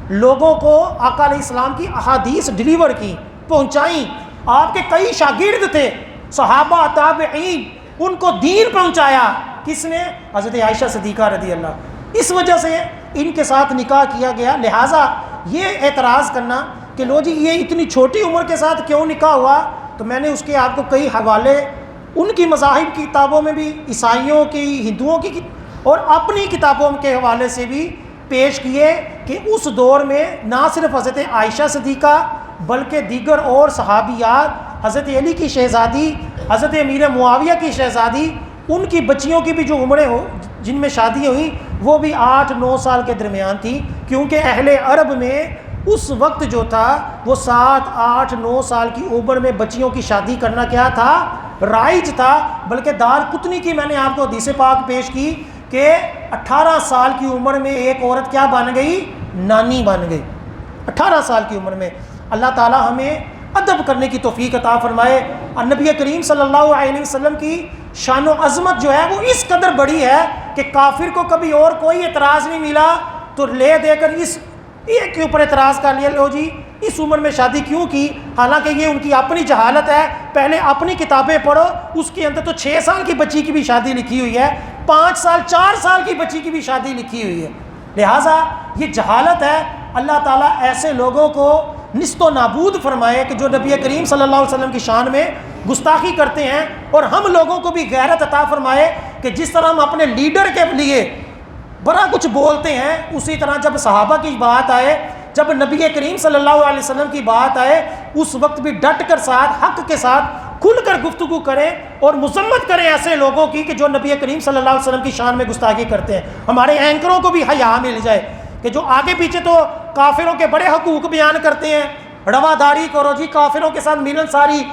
لوگوں کو آقا علیہ السلام کی احادیث ڈیلیور کی، پہنچائیں. آپ کے کئی شاگرد تھے، صحابہ، تابعین، ان کو دین پہنچایا. کس نے؟ حضرت عائشہ صدیقہ رضی اللہ، اس وجہ سے ان کے ساتھ نکاح کیا گیا۔ لہٰذا یہ اعتراض کرنا کہ لو جی یہ اتنی چھوٹی عمر کے ساتھ کیوں نکاح ہوا، تو میں نے اس کے آپ کو کئی حوالے ان کی مذاہب کی کتابوں میں بھی، عیسائیوں کی، ہندوؤں کی اور اپنی کتابوں کے حوالے سے بھی پیش کیے کہ اس دور میں نہ صرف حضرت عائشہ صدیقہ بلکہ دیگر اور صحابیات، حضرت علی کی شہزادی، حضرت امیر معاویہ کی شہزادی، ان کی بچیوں کی بھی جو عمریں ہو جن میں شادی ہوئی وہ بھی 8-9 سال کے درمیان تھی، کیونکہ اہل عرب میں اس وقت جو تھا وہ 7-8-9 سال کی عمر میں بچیوں کی شادی کرنا کیا تھا؟ رائج تھا۔ بلکہ دار قطنی کی میں نے آپ کو حدیث پاک پیش کی کہ 18 سال کی عمر میں ایک عورت کیا بن گئی؟ نانی بن گئی، 18 سال کی عمر میں۔ اللہ تعالی ہمیں ادب کرنے کی توفیق عطا فرمائے۔ نبی کریم صلی اللہ علیہ وسلم کی شان و عظمت جو ہے وہ اس قدر بڑی ہے کہ کافر کو کبھی اور کوئی اعتراض نہیں ملا تو لے دے کر اس ایک کے اوپر اعتراض کر لیا، لو جی اس عمر میں شادی کیوں کی؟ حالانکہ یہ ان کی اپنی جہالت ہے۔ پہلے اپنی کتابیں پڑھو، اس کے اندر تو 6 سال کی بچی کی بھی شادی لکھی ہوئی ہے، 5 سال 4 سال کی بچی کی بھی شادی لکھی ہوئی ہے۔ لہٰذا یہ جہالت ہے۔ اللہ تعالیٰ ایسے لوگوں کو نست و نابود فرمائے کہ جو نبی کریم صلی اللہ علیہ وسلم کی شان میں گستاخی کرتے ہیں، اور ہم لوگوں کو بھی غیرت عطا فرمائے کہ جس طرح ہم اپنے لیڈر کے لیے بڑا کچھ بولتے ہیں، اسی طرح جب صحابہ کی بات آئے، جب نبی کریم صلی اللہ علیہ وسلم کی بات آئے، اس وقت بھی ڈٹ کر ساتھ حق کے ساتھ کھل کر گفتگو کریں اور مذمت کریں ایسے لوگوں کی کہ جو نبی کریم صلی اللہ علیہ وسلم کی شان میں گستاخی کرتے ہیں۔ ہمارے اینکروں کو بھی حیا مل جائے کہ جو آگے پیچھے تو کافروں کے بڑے حقوق بیان کرتے ہیں، رواداری کرو جی، کافروں کے ساتھ ملن ساری،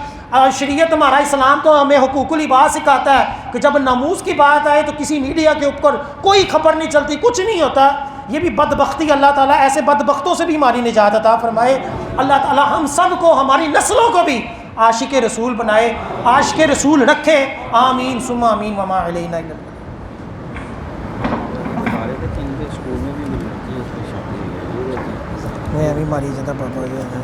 شریعت ہمارا اسلام تو ہمیں حقوق العباد سکھاتا ہے کہ جب ناموس کی بات آئے تو کسی میڈیا کے اوپر کوئی خبر نہیں چلتی، کچھ نہیں ہوتا۔ یہ بھی بدبختی، اللہ تعالیٰ ایسے بدبختوں سے بھی ہماری نجات عطا فرمائے۔ اللہ تعالیٰ ہم سب کو، ہماری نسلوں کو بھی عاشق رسول بنائے، عاشق رسول رکھے، آمین ثم آمین وما علینا الا البلاغ۔ میں ابھی ماری جاتا پاپا